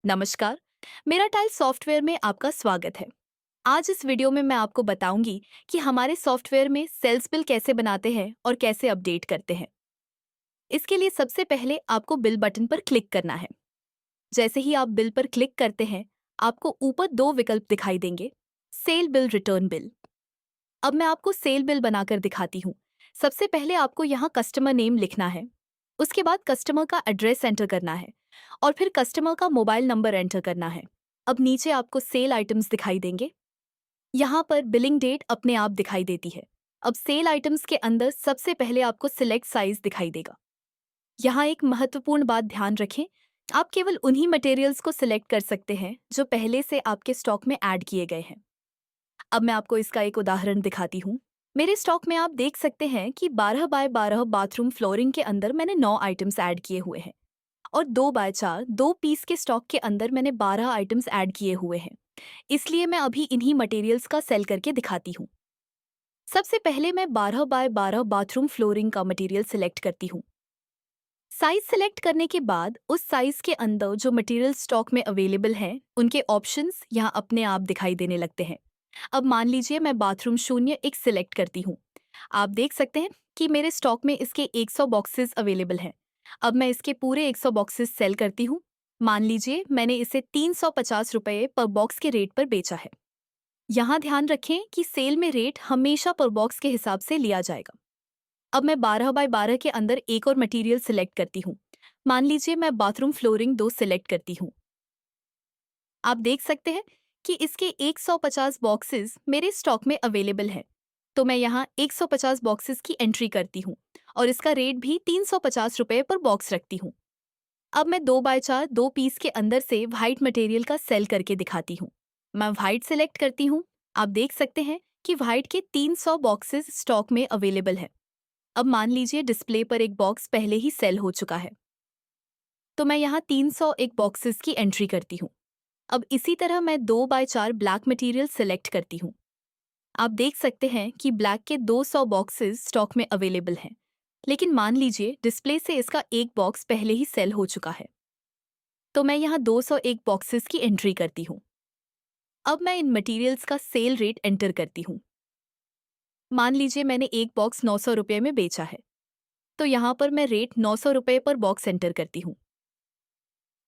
नमस्कार। मेरा tile software में आपका स्वागत है। आज इस वीडियो में मैं आपको बताऊंगी कि हमारे सॉफ्टवेयर में सेल्स बिल कैसे बनाते हैं और कैसे अपडेट करते हैं। इसके लिए सबसे पहले आपको बिल बटन पर क्लिक करना है। जैसे ही आप बिल पर क्लिक करते हैं, आपको ऊपर दो विकल्प दिखाई देंगे, सेल बिल, रिटर्न बिल। अब मैं आपको सेल बिल बनाकर दिखाती हूँ। सबसे पहले आपको यहाँ कस्टमर नेम लिखना है। उसके बाद कस्टमर का एड्रेस एंटर करना है और फिर कस्टमर का मोबाइल नंबर एंटर करना है। अब नीचे आपको सेल आइटम्स दिखाई देंगे। यहाँ पर बिलिंग डेट अपने आप दिखाई देती है। अब सेल आइटम्स के अंदर सबसे पहले आपको सिलेक्ट साइज दिखाई देगा। यहाँ एक महत्वपूर्ण बात ध्यान रखें, आप केवल उन्हीं मटेरियल्स को सिलेक्ट कर सकते हैं जो पहले से आपके स्टॉक में ऐड किए गए हैं। अब मैं आपको इसका एक उदाहरण दिखाती हूँ। मेरे स्टॉक में आप देख सकते हैं कि 12 बाय 12 बाथरूम फ्लोरिंग के अंदर मैंने 9 आइटम्स ऐड किए हुए हैं और 2 बाय 4 2 पीस के स्टॉक के अंदर मैंने 12 आइटम्स ऐड किए हुए हैं। इसलिए मैं अभी इन्हीं मटेरियल्स का सेल करके दिखाती हूँ। सबसे पहले मैं 12 बाय 12 बाथरूम फ्लोरिंग का मटेरियल सिलेक्ट करती हूँ। साइज सिलेक्ट करने के बाद उस साइज के अंदर जो मटेरियल स्टॉक में अवेलेबल हैं, उनके ऑप्शंस यहाँ अपने आप दिखाई देने लगते हैं। अब मान लीजिए मैं बाथरूम 01 सिलेक्ट करती हूँ। आप देख सकते हैं कि मेरे स्टॉक में इसके 100 बॉक्सेस अवेलेबल हैं। अब मैं इसके पूरे 100 बॉक्सेस सेल करती हूँ। मान लीजिए मैंने इसे 350 रुपये पर बॉक्स के रेट पर बेचा है। यहाँ ध्यान रखें कि सेल में रेट हमेशा पर बॉक्स के हिसाब से लिया जाएगा। अब मैं 12 बाय 12 के अंदर एक और मटेरियल सिलेक्ट करती हूँ। मान लीजिए मैं बाथरूम फ्लोरिंग 2 सिलेक्ट करती हूँ। आप देख सकते हैं कि इसके 150 बॉक्सेस मेरे स्टॉक में अवेलेबल हैं। तो मैं यहाँ 150 बॉक्सेस की एंट्री करती हूँ और इसका रेट भी 350 रुपये पर बॉक्स रखती हूँ। अब मैं 2 बाय 4 2 पीस के अंदर से व्हाइट मटेरियल का सेल करके दिखाती हूँ। मैं व्हाइट सिलेक्ट करती हूँ। आप देख सकते हैं कि व्हाइट के 300 बॉक्सेस स्टॉक में अवेलेबल हैं। अब मान लीजिए डिस्प्ले पर एक बॉक्स पहले ही सेल हो चुका है, तो मैं यहाँ 301 बॉक्सेस की एंट्री करती हूँ। अब इसी तरह मैं 2 बाय 4 ब्लैक मटेरियल सेलेक्ट करती हूँ। आप देख सकते हैं कि ब्लैक के 200 बॉक्सेस स्टॉक में अवेलेबल हैं, लेकिन मान लीजिए डिस्प्ले से इसका एक बॉक्स पहले ही सेल हो चुका है, तो मैं यहाँ 201 बॉक्सेस की एंट्री करती हूँ। अब मैं इन मटेरियल्स का सेल रेट एंटर करती हूँ। मान लीजिए मैंने एक बॉक्स 900 रुपये में बेचा है, तो यहाँ पर मैं रेट 900 रुपये पर बॉक्स एंटर करती हूँ।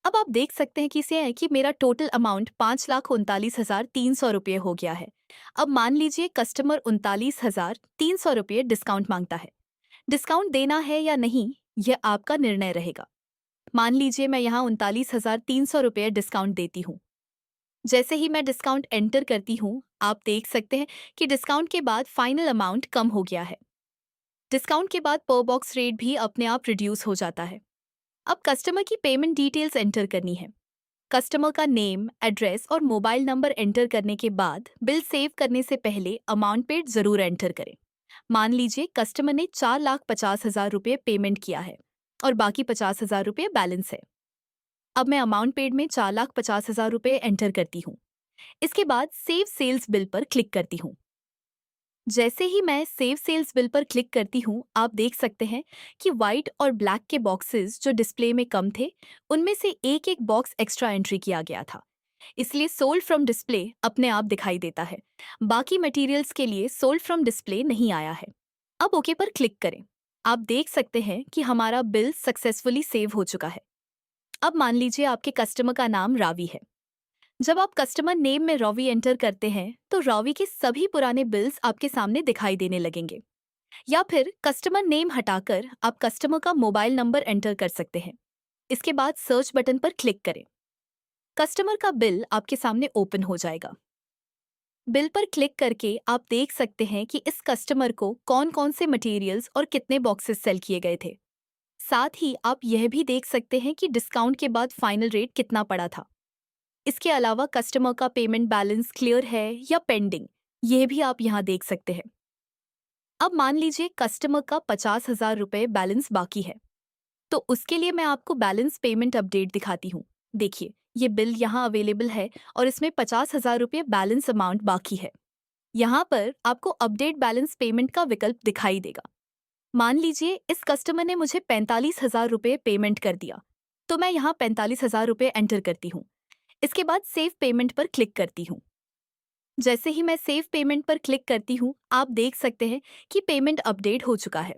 अब आप देख सकते हैं कि इसे है कि मेरा टोटल अमाउंट 5,39,300 रुपये हो गया है। अब मान लीजिए कस्टमर 39,300 रुपये डिस्काउंट मांगता है। डिस्काउंट देना है या नहीं, यह आपका निर्णय रहेगा। मान लीजिए मैं यहाँ 39,300 रुपये डिस्काउंट देती हूँ। जैसे ही मैं डिस्काउंट एंटर करती हूँ, आप देख सकते हैं कि डिस्काउंट के बाद फाइनल अमाउंट कम हो गया है। डिस्काउंट के बाद पर बॉक्स रेट भी अपने आप रिड्यूस हो जाता है। अब कस्टमर की पेमेंट डिटेल्स एंटर करनी है। कस्टमर का नेम, एड्रेस और मोबाइल नंबर एंटर करने के बाद बिल सेव करने से पहले अमाउंट पेड जरूर एंटर करें। मान लीजिए कस्टमर ने 4,50,000 रुपये पेमेंट किया है और बाकी 50,000 रुपये बैलेंस है। अब मैं अमाउंट पेड में 4,50,000 रुपये एंटर करती हूँ। इसके बाद सेव सेल्स बिल पर क्लिक करती हूँ। जैसे ही मैं सेव सेल्स बिल पर क्लिक करती हूँ, आप देख सकते हैं कि व्हाइट और ब्लैक के बॉक्सेस जो डिस्प्ले में कम थे, उनमें से एक एक बॉक्स एक्स्ट्रा एंट्री किया गया था। इसलिए सोल्ड फ्रॉम डिस्प्ले अपने आप दिखाई देता है। बाकी मटेरियल्स के लिए सोल्ड फ्रॉम डिस्प्ले नहीं आया है। अब ओके पर क्लिक करें। आप देख सकते हैं कि हमारा बिल सक्सेसफुली सेव हो चुका है। अब मान लीजिए आपके कस्टमर का नाम रावी है। जब आप कस्टमर नेम में रॉवी एंटर करते हैं, तो रॉवी के सभी पुराने बिल्स आपके सामने दिखाई देने लगेंगे। या फिर कस्टमर नेम हटाकर आप कस्टमर का मोबाइल नंबर एंटर कर सकते हैं। इसके बाद सर्च बटन पर क्लिक करें। कस्टमर का बिल आपके सामने ओपन हो जाएगा। बिल पर क्लिक करके आप देख सकते हैं कि इस कस्टमर को कौन कौन से मटेरियल्स और कितने बॉक्सेस सेल किए गए थे। साथ ही आप यह भी देख सकते हैं कि डिस्काउंट के बाद फाइनल रेट कितना पड़ा था। इसके अलावा कस्टमर का पेमेंट बैलेंस क्लियर है या पेंडिंग, यह भी आप यहाँ देख सकते हैं। अब मान लीजिए कस्टमर का 50,000 रुपये बैलेंस बाकी है, तो उसके लिए मैं आपको बैलेंस पेमेंट अपडेट दिखाती हूँ। देखिए, ये बिल यहाँ अवेलेबल है और इसमें 50,000 रुपये बैलेंस अमाउंट बाकी है। यहाँ पर आपको अपडेट बैलेंस पेमेंट का विकल्प दिखाई देगा। मान लीजिए इस कस्टमर ने मुझे 45,000 रुपये पेमेंट कर दिया, तो मैं यहाँ 45,000 रुपये एंटर करती हूँ। इसके बाद सेव पेमेंट पर क्लिक करती हूँ। जैसे ही मैं सेव पेमेंट पर क्लिक करती हूँ, आप देख सकते हैं कि पेमेंट अपडेट हो चुका है।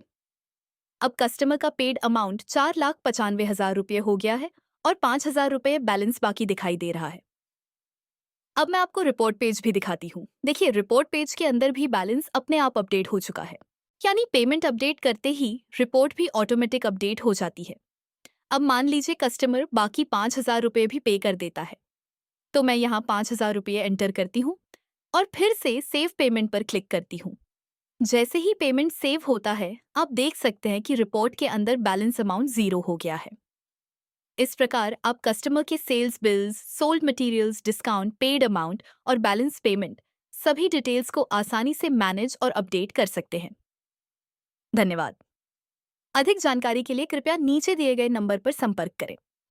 अब कस्टमर का पेड अमाउंट 4,95,000 रुपये हो गया है और 5,000 रुपये बैलेंस बाकी दिखाई दे रहा है। अब मैं आपको रिपोर्ट पेज भी दिखाती हूँ। देखिए, रिपोर्ट पेज के अंदर भी बैलेंस अपने आप अपडेट हो चुका है। यानी पेमेंट अपडेट करते ही रिपोर्ट भी ऑटोमेटिक अपडेट हो जाती है। अब मान लीजिए कस्टमर बाकी 5,000 रुपये भी पे कर देता है, तो मैं यहाँ 5,000 रुपये एंटर करती हूँ और फिर से सेव पेमेंट पर क्लिक करती हूँ। जैसे ही पेमेंट सेव होता है, आप देख सकते हैं कि रिपोर्ट के अंदर बैलेंस अमाउंट 0 हो गया है। इस प्रकार आप कस्टमर के sales bills, sold materials, discount, paid amount और बैलेंस पेमेंट सभी डिटेल्स को आसानी से मैनेज और अपडेट कर सकते हैं। धन्यवाद। अधिक जानकारी के लिए कृपया नीचे दिए गए नंबर पर संपर्क करें।